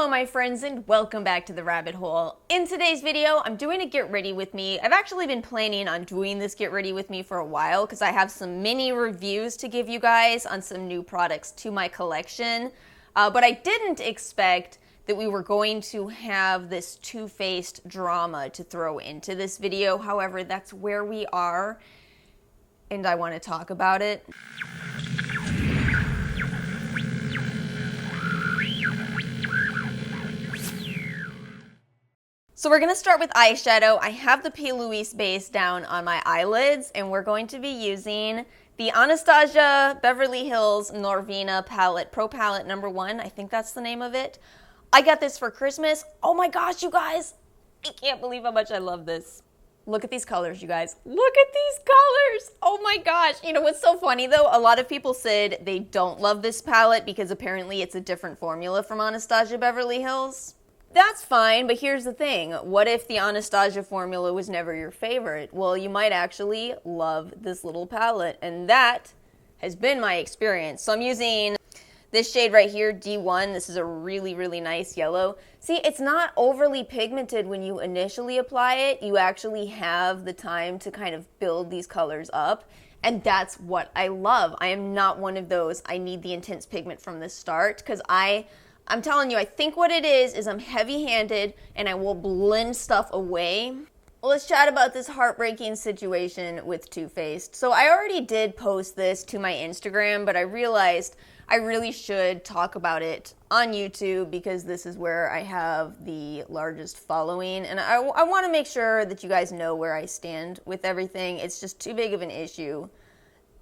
Hello my friends and welcome back to the rabbit hole. In today's video, I'm doing a get ready with me. I've actually been planning on doing this get ready with me for a while because I have some mini reviews to give you guys on some new products to my collection. But I didn't expect that we were going to have this Too Faced drama to throw into this video. However, that's where we are and I want to talk about it. So we're going to start with eyeshadow. I have the P. Louise base down on my eyelids, and we're going to be using the Anastasia Beverly Hills Norvina palette, Pro Palette number 1. I think that's the name of it. I got this for Christmas. Oh my gosh, you guys. I can't believe how much I love this. Look at these colors, you guys. Look at these colors. Oh my gosh. You know what's so funny though? A lot of people said they don't love this palette because apparently it's a different formula from Anastasia Beverly Hills. That's fine, but here's the thing. What if the Anastasia formula was never your favorite? Well, you might actually love this little palette, and that has been my experience. So I'm using this shade right here, D1. This is a really, really nice yellow. See, it's not overly pigmented when you initially apply it. You actually have the time to kind of build these colors up, and that's what I love. I am not one of those, I need the intense pigment from the start, because I'm telling you, I think what it is I'm heavy-handed and I will blend stuff away. Well, let's chat about this heartbreaking situation with Too Faced. So I already did post this to my Instagram, but I realized I really should talk about it on YouTube because this is where I have the largest following. And I want to make sure that you guys know where I stand with everything. It's just too big of an issue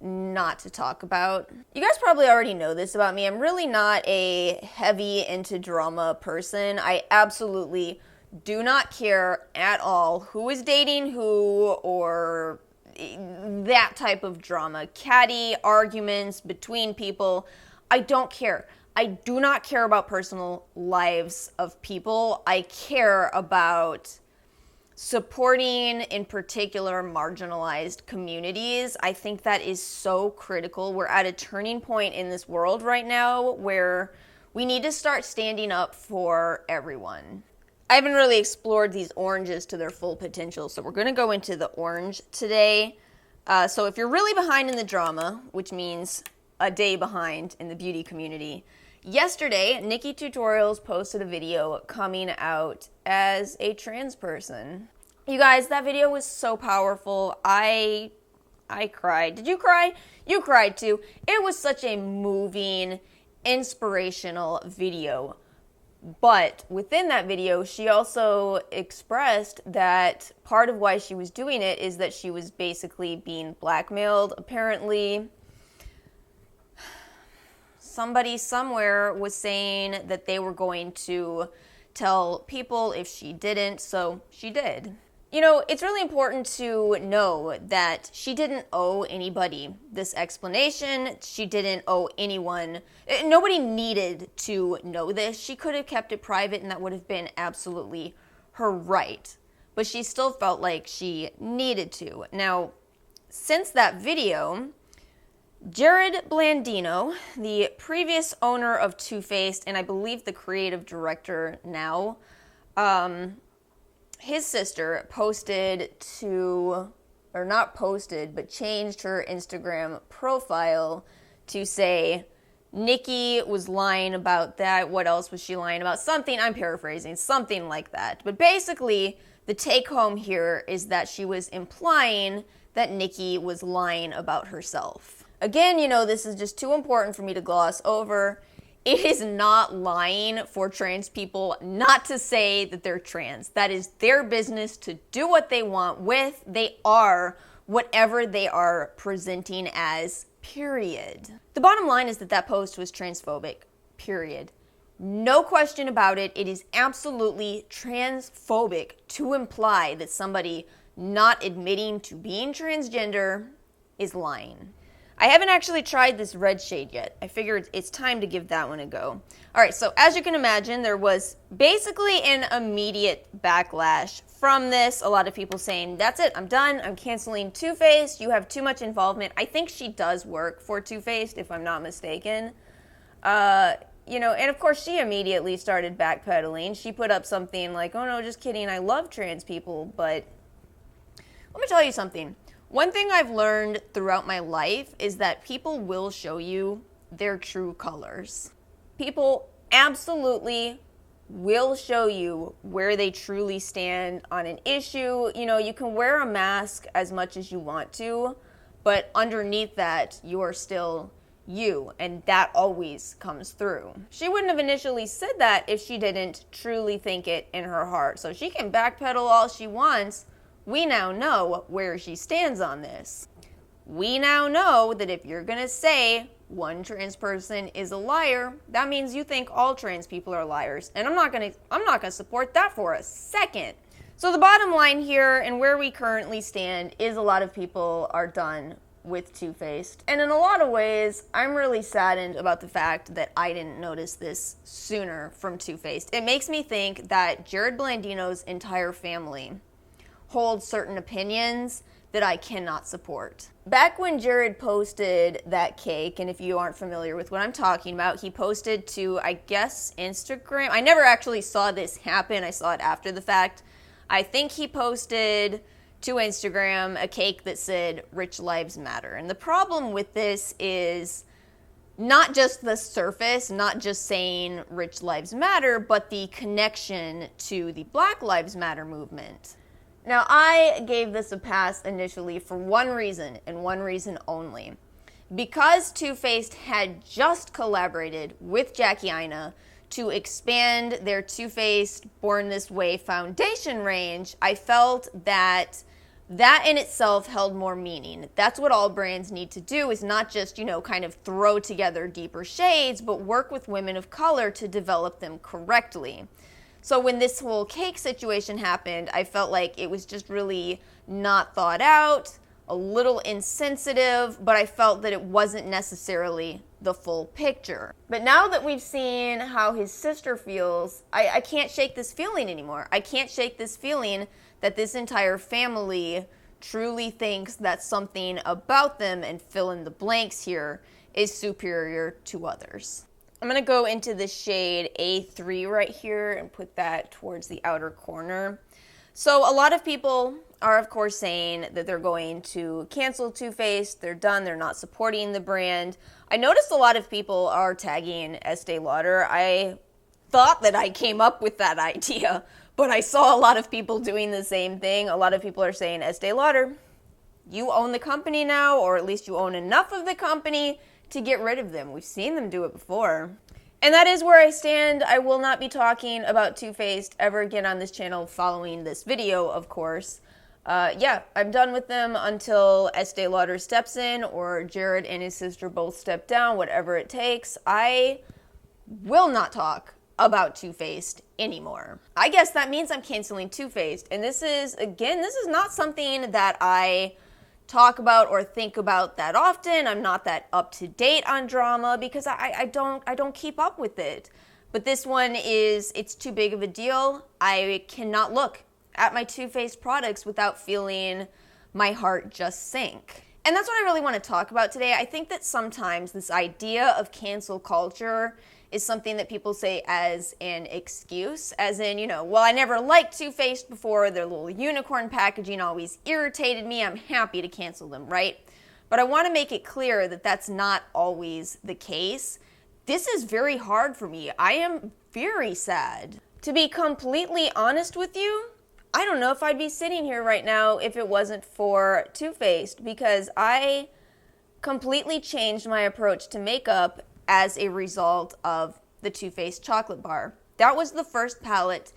not to talk about. You guys probably already know this about me. I'm really not a heavy into drama person. I absolutely do not care at all who is dating who or that type of drama. Catty arguments between people. I don't care. I do not care about personal lives of people. I care about supporting, in particular, marginalized communities. I think that is so critical. We're at a turning point in this world right now where we need to start standing up for everyone. I haven't really explored these oranges to their full potential, so we're going to go into the orange today. So if you're really behind in the drama, which means a day behind in the beauty community, yesterday, Nikki Tutorials posted a video coming out as a trans person. You guys, that video was so powerful. I cried. Did you cry? You cried too. It was such a moving, inspirational video. But within that video, she also expressed that part of why she was doing it is that she was basically being blackmailed. Apparently, somebody somewhere was saying that they were going to tell people if she didn't, so she did. You know, it's really important to know that she didn't owe anybody this explanation. She didn't owe anyone. Nobody needed to know this. She could have kept it private and that would have been absolutely her right. But she still felt like she needed to. Now, since that video, Jarrod Blandino, the previous owner of Too Faced, and I believe the creative director now, his sister posted but changed her Instagram profile to say Nikki was lying about that. What else was she lying about? Something, I'm paraphrasing, something like that. But basically, the take home here is that she was implying that Nikki was lying about herself. Again, you know, this is just too important for me to gloss over. It is not lying for trans people not to say that they're trans. That is their business to do what they want with. They are whatever they are presenting as, period. The bottom line is that post was transphobic, period. No question about it. It is absolutely transphobic to imply that somebody not admitting to being transgender is lying. I haven't actually tried this red shade yet. I figured it's time to give that one a go. All right, so as you can imagine, there was basically an immediate backlash from this. A lot of people saying, that's it, I'm done, I'm canceling Too Faced, you have too much involvement. I think she does work for Too Faced, if I'm not mistaken. you know, and of course she immediately started backpedaling. She put up something like, oh no, just kidding, I love trans people. But let me tell you something. One thing I've learned throughout my life is that people will show you their true colors. People absolutely will show you where they truly stand on an issue. You know, you can wear a mask as much as you want to, but underneath that, you're still you, and that always comes through. She wouldn't have initially said that if she didn't truly think it in her heart. So she can backpedal all she wants. We now know where she stands on this. We now know that if you're gonna say one trans person is a liar, that means you think all trans people are liars. And I'm not gonna support that for a second. So the bottom line here and where we currently stand is a lot of people are done with Too Faced. And in a lot of ways, I'm really saddened about the fact that I didn't notice this sooner from Too Faced. It makes me think that Jarrod Blandino's entire family holds certain opinions that I cannot support. Back when Jarrod posted that cake, and if you aren't familiar with what I'm talking about, he posted to, I guess, Instagram. I never actually saw this happen. I saw it after the fact. I think he posted to Instagram a cake that said, "Rich Lives Matter." And the problem with this is not just the surface, not just saying Rich Lives Matter, but the connection to the Black Lives Matter movement. Now, I gave this a pass initially for one reason, and one reason only. Because Too Faced had just collaborated with Jackie Aina to expand their Too Faced Born This Way foundation range, I felt that that in itself held more meaning. That's what all brands need to do, is not just, you know, kind of throw together deeper shades, but work with women of color to develop them correctly. So when this whole cake situation happened, I felt like it was just really not thought out, a little insensitive, but I felt that it wasn't necessarily the full picture. But now that we've seen how his sister feels, I can't shake this feeling anymore. I can't shake this feeling that this entire family truly thinks that something about them, and fill in the blanks here, is superior to others. I'm going to go into the shade A3 right here and put that towards the outer corner. So a lot of people are, of course, saying that they're going to cancel Too Faced, they're done, they're not supporting the brand. I noticed a lot of people are tagging Estee Lauder. I thought that I came up with that idea, but I saw a lot of people doing the same thing. A lot of people are saying, Estee Lauder, you own the company now, or at least you own enough of the company to get rid of them. We've seen them do it before. And that is where I stand. I will not be talking about Too Faced ever again on this channel following this video, of course. Yeah, I'm done with them until Estee Lauder steps in, or Jarrod and his sister both step down, whatever it takes. I will not talk about Too Faced anymore. I guess that means I'm canceling Too Faced. And this is, again, this is not something that I talk about or think about that often. I'm not that up to date on drama because I don't keep up with it. But this one it's too big of a deal. I cannot look at my Too Faced products without feeling my heart just sink. And that's what I really want to talk about today. I think that sometimes this idea of cancel culture is something that people say as an excuse, as in, you know, well, I never liked Too Faced before, their little unicorn packaging always irritated me, I'm happy to cancel them, right? But I want to make it clear that that's not always the case. This is very hard for me. I am very sad. To be completely honest with you, I don't know if I'd be sitting here right now if it wasn't for Too Faced, because I completely changed my approach to makeup as a result of the Too Faced chocolate bar. That was the first palette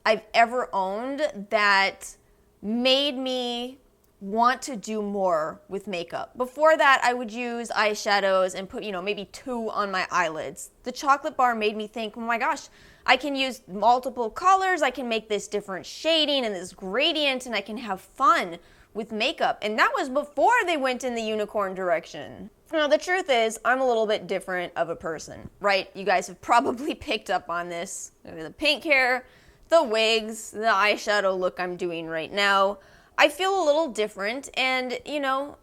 I've ever owned that made me want to do more with makeup. Before that, I would use eyeshadows and put, you know, maybe 2 on my eyelids. The chocolate bar made me think, oh my gosh, I can use multiple colors, I can make this different shading and this gradient, and I can have fun with makeup. And that was before they went in the unicorn direction. Now, the truth is, I'm a little bit different of a person, right? You guys have probably picked up on this. The pink hair, the wigs, the eyeshadow look I'm doing right now. I feel a little different, and, you know,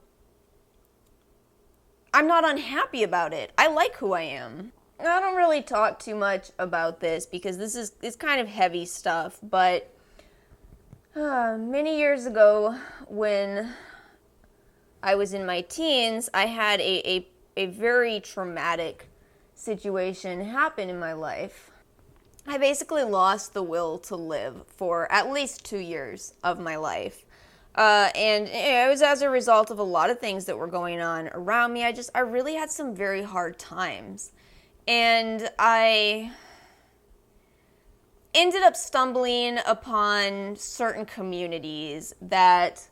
I'm not unhappy about it. I like who I am. I don't really talk too much about this because it's kind of heavy stuff, but many years ago when I was in my teens, I had a very traumatic situation happen in my life. I basically lost the will to live for at least 2 years of my life. And it was as a result of a lot of things that were going on around me. I really had some very hard times. And I ended up stumbling upon certain communities that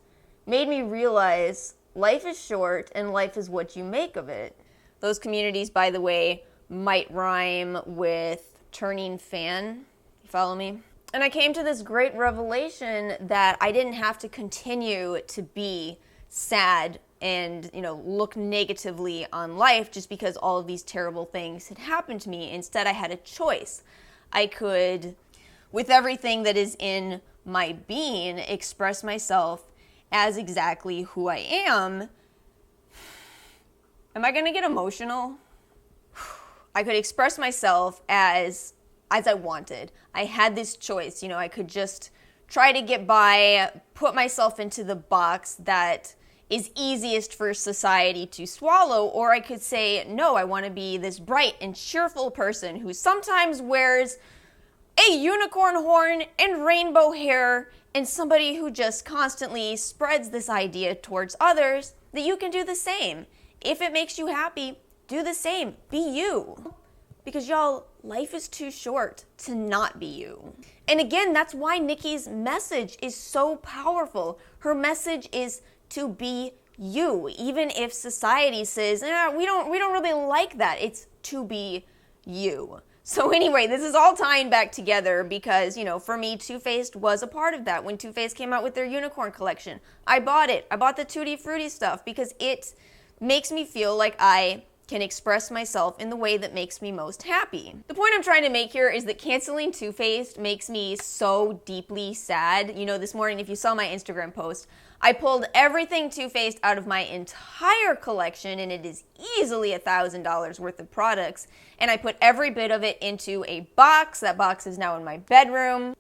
made me realize life is short and life is what you make of it. Those communities, by the way, might rhyme with turning fan. You follow me? And I came to this great revelation that I didn't have to continue to be sad and, look negatively on life just because all of these terrible things had happened to me. Instead, I had a choice. I could, with everything that is in my being, express myself as exactly who I am. Am I going to get emotional? I could express myself as I wanted. I had this choice. I could just try to get by, put myself into the box that is easiest for society to swallow, or I could say, no, I want to be this bright and cheerful person who sometimes wears a unicorn horn and rainbow hair, and somebody who just constantly spreads this idea towards others that you can do the same. If it makes you happy, do the same. Be you. Because y'all, life is too short to not be you. And again, that's why Nikki's message is so powerful. Her message is to be you. Even if society says, we don't really like that. It's to be you. So anyway, this is all tying back together because, for me, Too Faced was a part of that. When Too Faced came out with their unicorn collection, I bought it. I bought the Tutti Frutti stuff because it makes me feel like I can express myself in the way that makes me most happy. The point I'm trying to make here is that canceling Too Faced makes me so deeply sad. This morning, if you saw my Instagram post, I pulled everything Too Faced out of my entire collection, and it is easily $1,000 worth of products, and I put every bit of it into a box. That box is now in my bedroom.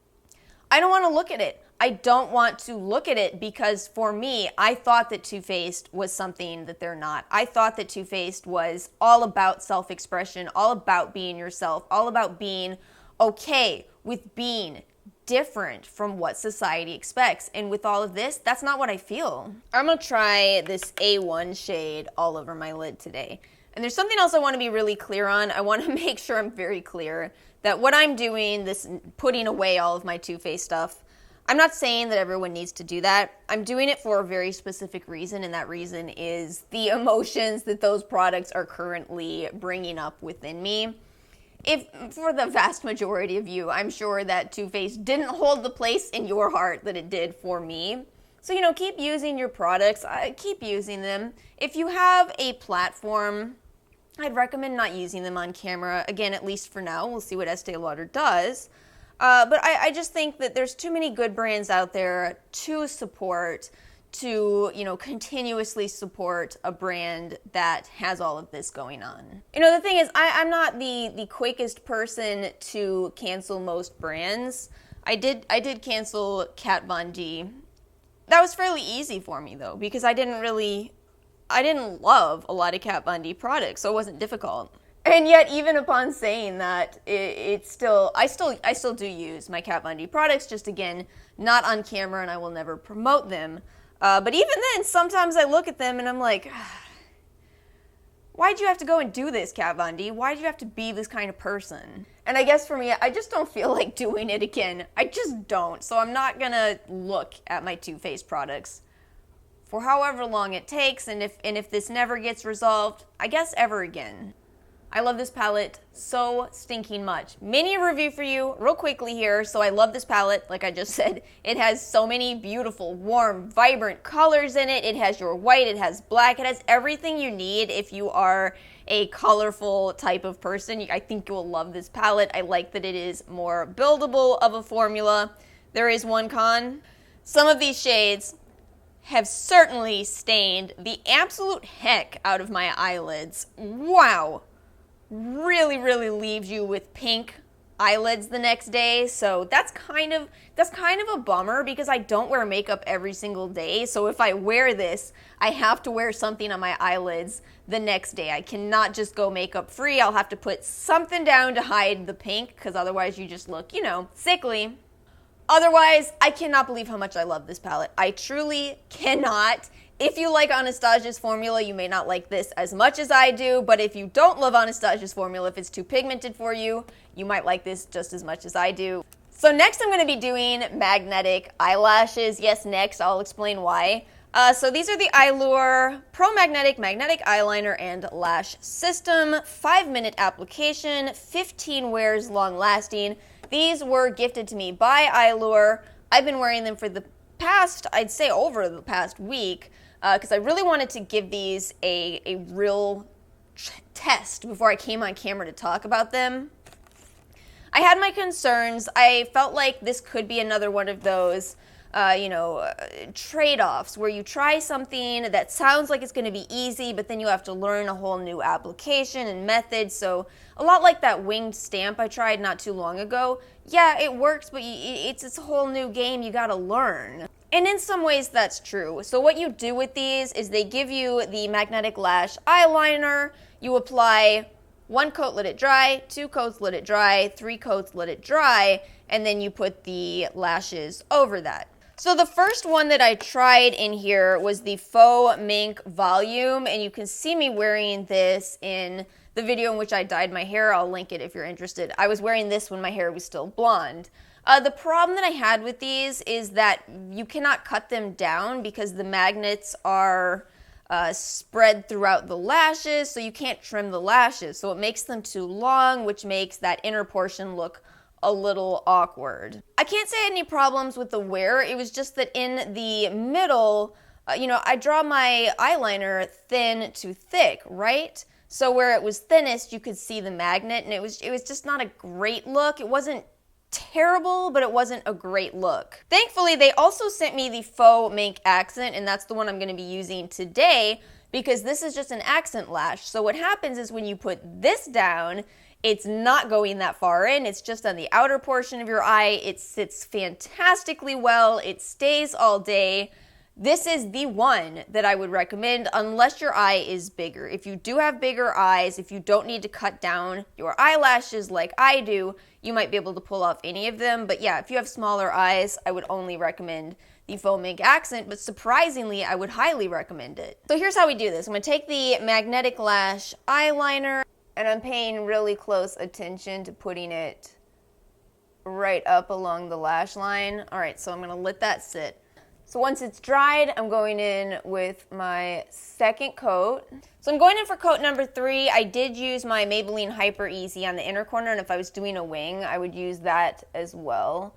I don't want to look at it. I don't want to look at it because for me, I thought that Too Faced was something that they're not. I thought that Too Faced was all about self-expression, all about being yourself, all about being okay with being different from what society expects. And with all of this, that's not what I feel. I'm gonna try this A1 shade all over my lid today. And there's something else I want to be really clear on. I want to make sure I'm very clear that what I'm doing, this putting away all of my Too Faced stuff, I'm not saying that everyone needs to do that. I'm doing it for a very specific reason, and that reason is the emotions that those products are currently bringing up within me. If for the vast majority of you, I'm sure that Too Faced didn't hold the place in your heart that it did for me. So, keep using your products. Keep using them. If you have a platform, I'd recommend not using them on camera. Again, at least for now. We'll see what Estee Lauder does. But I just think that there's too many good brands out there to support, to, continuously support a brand that has all of this going on. The thing is, I'm not the quickest person to cancel most brands. I did cancel Kat Von D. That was fairly easy for me, though, because I didn't love a lot of Kat Von D products, so it wasn't difficult. And yet, even upon saying that, I still do use my Kat Von D products, just again, not on camera, and I will never promote them. But even then, sometimes I look at them and I'm like, why'd you have to go and do this, Kat Von D? Why'd you have to be this kind of person? And I guess for me, I just don't feel like doing it again. I just don't. So I'm not gonna look at my Too Faced products for however long it takes, and if this never gets resolved, I guess ever again. I love this palette so stinking much. Mini review for you real quickly here. So I love this palette, like I just said. It has so many beautiful, warm, vibrant colors in it. It has your white, it has black, it has everything you need if you are a colorful type of person. I think you will love this palette. I like that it is more buildable of a formula. There is one con. Some of these shades have certainly stained the absolute heck out of my eyelids. Wow. really, really leaves you with pink eyelids the next day. So that's kind of a bummer because I don't wear makeup every single day. So if I wear this, I have to wear something on my eyelids the next day. I cannot just go makeup free. I'll have to put something down to hide the pink because otherwise you just look, sickly. Otherwise, I cannot believe how much I love this palette. I truly cannot. If you like Anastasia's formula, you may not like this as much as I do, but if you don't love Anastasia's formula, if it's too pigmented for you, you might like this just as much as I do. So next I'm going to be doing magnetic eyelashes. Yes, next, I'll explain why. So these are the Allure Pro Magnetic Eyeliner and Lash System. 5-minute application, 15 wears, long lasting. These were gifted to me by Allure. I've been wearing them for the past, I'd say over the past week, because I really wanted to give these a real test before I came on camera to talk about them. I had my concerns. I felt like this could be another one of those trade-offs where you try something that sounds like it's going to be easy, but then you have to learn a whole new application and method. So a lot like that winged stamp I tried not too long ago. Yeah, it works, but it's a whole new game you got to learn. And in some ways that's true. So what you do with these is they give you the magnetic lash eyeliner. You apply 1 coat, let it dry, 2 coats, let it dry, 3 coats, let it dry, and then you put the lashes over that. So the first one that I tried in here was the Faux Mink Volume, and you can see me wearing this in the video in which I dyed my hair. I'll link it if you're interested. I was wearing this when my hair was still blonde. The problem that I had with these is that you cannot cut them down because the magnets are spread throughout the lashes, so you can't trim the lashes. So it makes them too long, which makes that inner portion look a little awkward. I can't say I had any problems with the wear. It was just that in the middle, I draw my eyeliner thin to thick, right? So where it was thinnest, you could see the magnet, and it was just not a great look. It wasn't terrible, but it wasn't a great look. Thankfully, they also sent me the Faux Mink Accent, and that's the one I'm going to be using today because this is just an accent lash. So what happens is when you put this down, it's not going that far in. It's just on the outer portion of your eye. It sits fantastically well. It stays all day. This is the one that I would recommend unless your eye is bigger. If you do have bigger eyes, if you don't need to cut down your eyelashes like I do, you might be able to pull off any of them. But yeah, if you have smaller eyes, I would only recommend the Faux Mink Accent, but surprisingly, I would highly recommend it. So here's how we do this. I'm gonna take the Magnetic Lash eyeliner, and I'm paying really close attention to putting it right up along the lash line. All right, so I'm gonna let that sit. So once it's dried, I'm going in with my second coat. So I'm going in for coat number 3. I did use my Maybelline Hyper Easy on the inner corner, and if I was doing a wing, I would use that as well.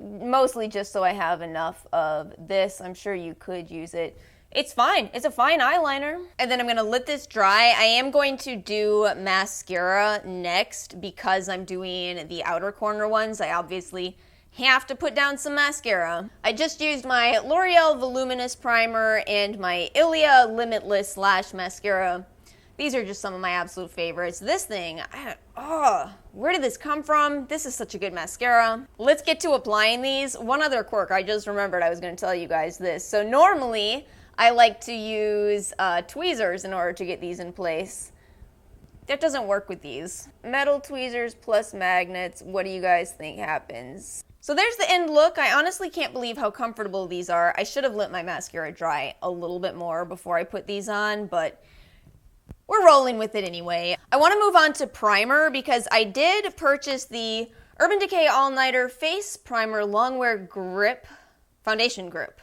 Mostly just so I have enough of this. I'm sure you could use it. It's fine. It's a fine eyeliner. And then I'm going to let this dry. I am going to do mascara next because I'm doing the outer corner ones. I obviously have to put down some mascara. I just used my L'Oreal Voluminous Primer and my Ilia Limitless Lash Mascara. These are just some of my absolute favorites. This thing, where did this come from? This is such a good mascara. Let's get to applying these. One other quirk, I just remembered I was going to tell you guys this. So normally, I like to use tweezers in order to get these in place. That doesn't work with these. Metal tweezers plus magnets, what do you guys think happens? So there's the end look. I honestly can't believe how comfortable these are. I should have let my mascara dry a little bit more before I put these on, but we're rolling with it anyway. I want to move on to primer because I did purchase the Urban Decay All Nighter Face Primer Longwear Grip Foundation Grip.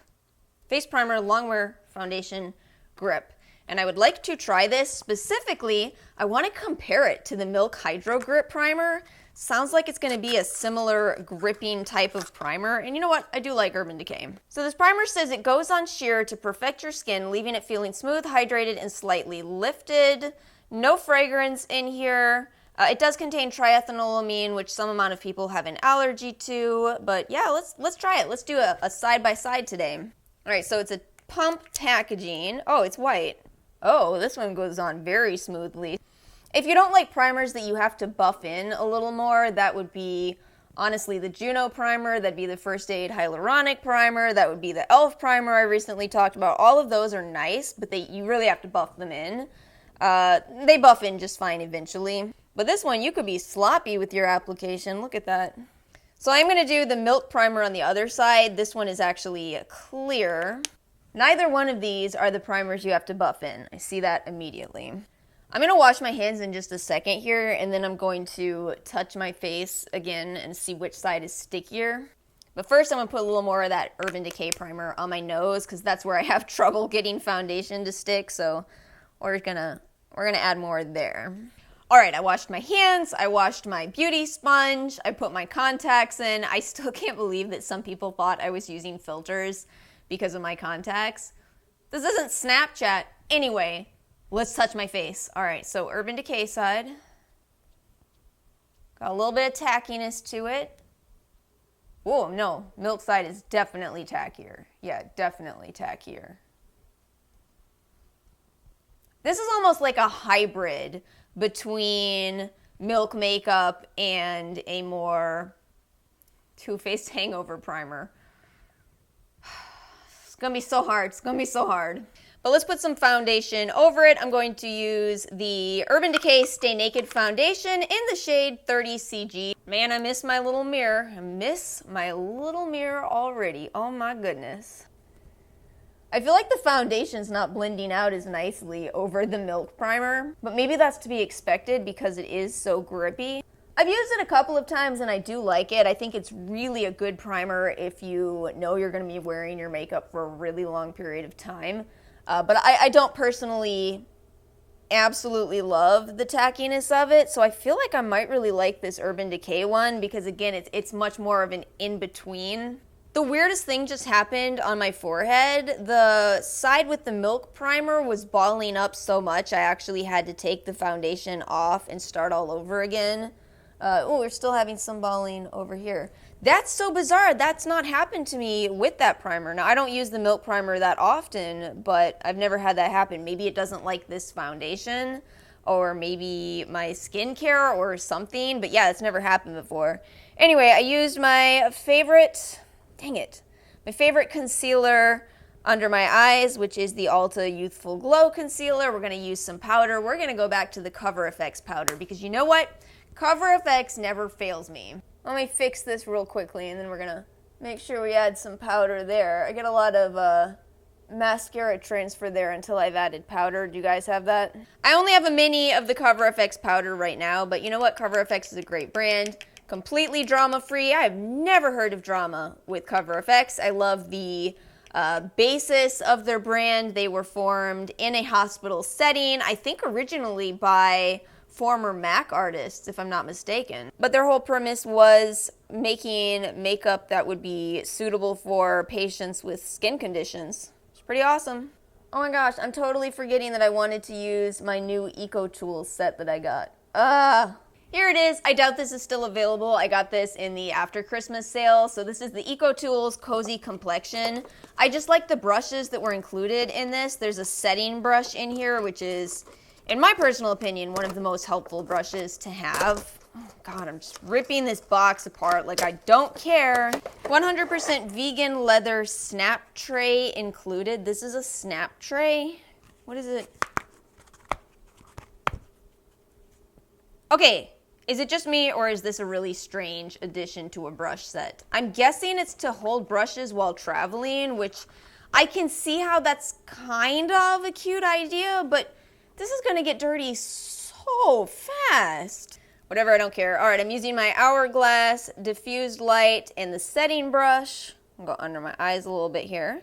Face Primer Longwear Foundation Grip. And I would like to try this. Specifically, I want to compare it to the Milk Hydro Grip Primer. Sounds like it's going to be a similar gripping type of primer. And you know what? I do like Urban Decay. So this primer says it goes on sheer to perfect your skin, leaving it feeling smooth, hydrated, and slightly lifted. No fragrance in here. It does contain triethanolamine, which some amount of people have an allergy to. But yeah, let's try it. Let's do a side-by-side today. All right, so it's a pump packaging. Oh, it's white. Oh, this one goes on very smoothly. If you don't like primers that you have to buff in a little more, that would be honestly the Juno primer, that'd be the First Aid Hyaluronic primer, that would be the e.l.f. primer I recently talked about. All of those are nice, but you really have to buff them in. They buff in just fine eventually. But this one, you could be sloppy with your application. Look at that. So I'm going to do the Milk primer on the other side. This one is actually clear. Neither one of these are the primers you have to buff in. I see that immediately. I'm going to wash my hands in just a second here, and then I'm going to touch my face again and see which side is stickier. But first I'm going to put a little more of that Urban Decay primer on my nose because that's where I have trouble getting foundation to stick, so we're gonna add more there. All right, I washed my hands, I washed my beauty sponge, I put my contacts in. I still can't believe that some people thought I was using filters because of my contacts. This isn't Snapchat. Anyway, let's touch my face. All right, so Urban Decay side. Got a little bit of tackiness to it. Oh, no, Milk side is definitely tackier. Yeah, definitely tackier. This is almost like a hybrid between Milk makeup and a more Too Faced hangover primer. It's gonna be so hard. It's gonna be so hard. But let's put some foundation over it. I'm going to use the Urban Decay Stay Naked Foundation in the shade 30CG. Man, I miss my little mirror. I miss my little mirror already. Oh my goodness. I feel like the foundation's not blending out as nicely over the Milk primer, but maybe that's to be expected because it is so grippy. I've used it a couple of times and I do like it. I think it's really a good primer if you know you're going to be wearing your makeup for a really long period of time. But I don't personally absolutely love the tackiness of it, so I feel like I might really like this Urban Decay one because, again, it's much more of an in-between. The weirdest thing just happened on my forehead. The side with the Milk primer was balling up so much I actually had to take the foundation off and start all over again. Oh, we're still having some balling over here. That's so bizarre. That's not happened to me with that primer. Now, I don't use the Milk primer that often, but I've never had that happen. Maybe it doesn't like this foundation, or maybe my skincare or something. But yeah, it's never happened before. Anyway, I used my favorite, my favorite concealer under my eyes, which is the Ulta Youthful Glow Concealer. We're going to use some powder. We're going to go back to the Cover FX powder because you know what? Cover FX never fails me. Let me fix this real quickly and then we're gonna make sure we add some powder there. I get a lot of mascara transfer there until I've added powder. Do you guys have that? I only have a mini of the Cover FX powder right now, but you know what? Cover FX is a great brand. Completely drama-free. I have never heard of drama with Cover FX. I love the basis of their brand. They were formed in a hospital setting, I think originally by former MAC artists, if I'm not mistaken. But their whole premise was making makeup that would be suitable for patients with skin conditions. It's pretty awesome. Oh my gosh, I'm totally forgetting that I wanted to use my new Eco Tools set that I got. Here it is. I doubt this is still available. I got this in the after Christmas sale. So this is the Eco Tools Cozy Complexion. I just like the brushes that were included in this. There's a setting brush in here, which is, in my personal opinion, one of the most helpful brushes to have. Oh God, I'm just ripping this box apart like I don't care. 100% vegan leather snap tray included. This is a snap tray. What is it? Okay, is it just me or is this a really strange addition to a brush set? I'm guessing it's to hold brushes while traveling, which I can see how that's kind of a cute idea, but this is gonna get dirty so fast. Whatever, I don't care. All right, I'm using my Hourglass diffused light and the setting brush. I'll go under my eyes a little bit here.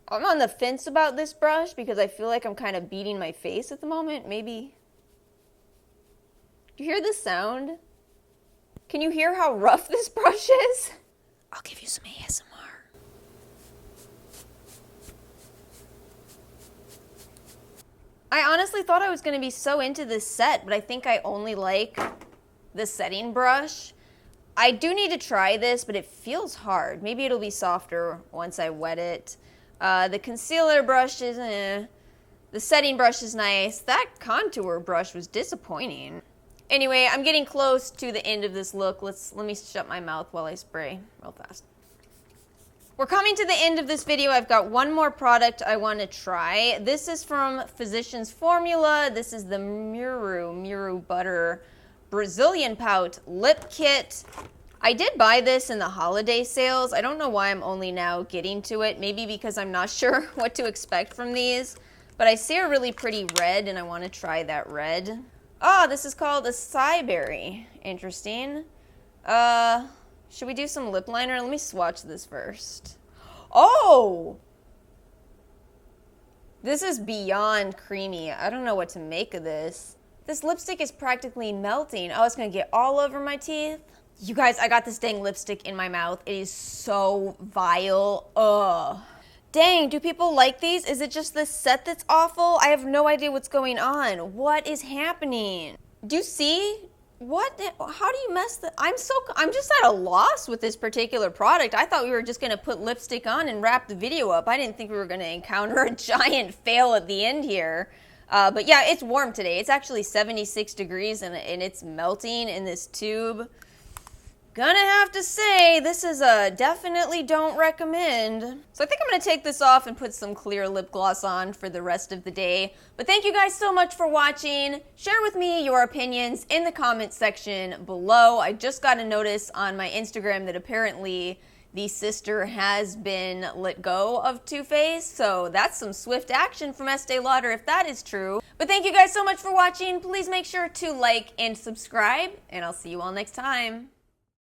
I'm on the fence about this brush because I feel like I'm kind of beating my face at the moment. Maybe. Do you hear the sound? Can you hear how rough this brush is? I'll give you some ASMR. I honestly thought I was going to be so into this set, but I think I only like the setting brush. I do need to try this, but it feels hard. Maybe it'll be softer once I wet it. The concealer brush is The setting brush is nice. That contour brush was disappointing. Anyway, I'm getting close to the end of this look. Let me shut my mouth while I spray real fast. We're coming to the end of this video. I've got one more product I want to try. This is from Physicians Formula. This is the Muru Butter Brazilian Pout Lip Kit. I did buy this in the holiday sales. I don't know why I'm only now getting to it. Maybe because I'm not sure what to expect from these. But I see a really pretty red and I want to try that red. Oh, this is called Acai Berry. Interesting. Should we do some lip liner? Let me swatch this first. Oh! This is beyond creamy. I don't know what to make of this. This lipstick is practically melting. Oh, it's gonna get all over my teeth. You guys, I got this dang lipstick in my mouth. It is so vile. Ugh. Dang, do people like these? Is it just this set that's awful? I have no idea what's going on. What is happening? Do you see? What? How do you mess that? I'm just at a loss with this particular product. I thought we were just gonna put lipstick on and wrap the video up. I didn't think we were gonna encounter a giant fail at the end here. But yeah, it's warm today. It's actually 76 degrees and it's melting in this tube. Gonna have to say, this is a definitely don't recommend. So I think I'm gonna take this off and put some clear lip gloss on for the rest of the day. But thank you guys so much for watching. Share with me your opinions in the comments section below. I just got a notice on my Instagram that apparently the sister has been let go of Too Faced. So that's some swift action from Estee Lauder if that is true. But thank you guys so much for watching. Please make sure to like and subscribe, and I'll see you all next time.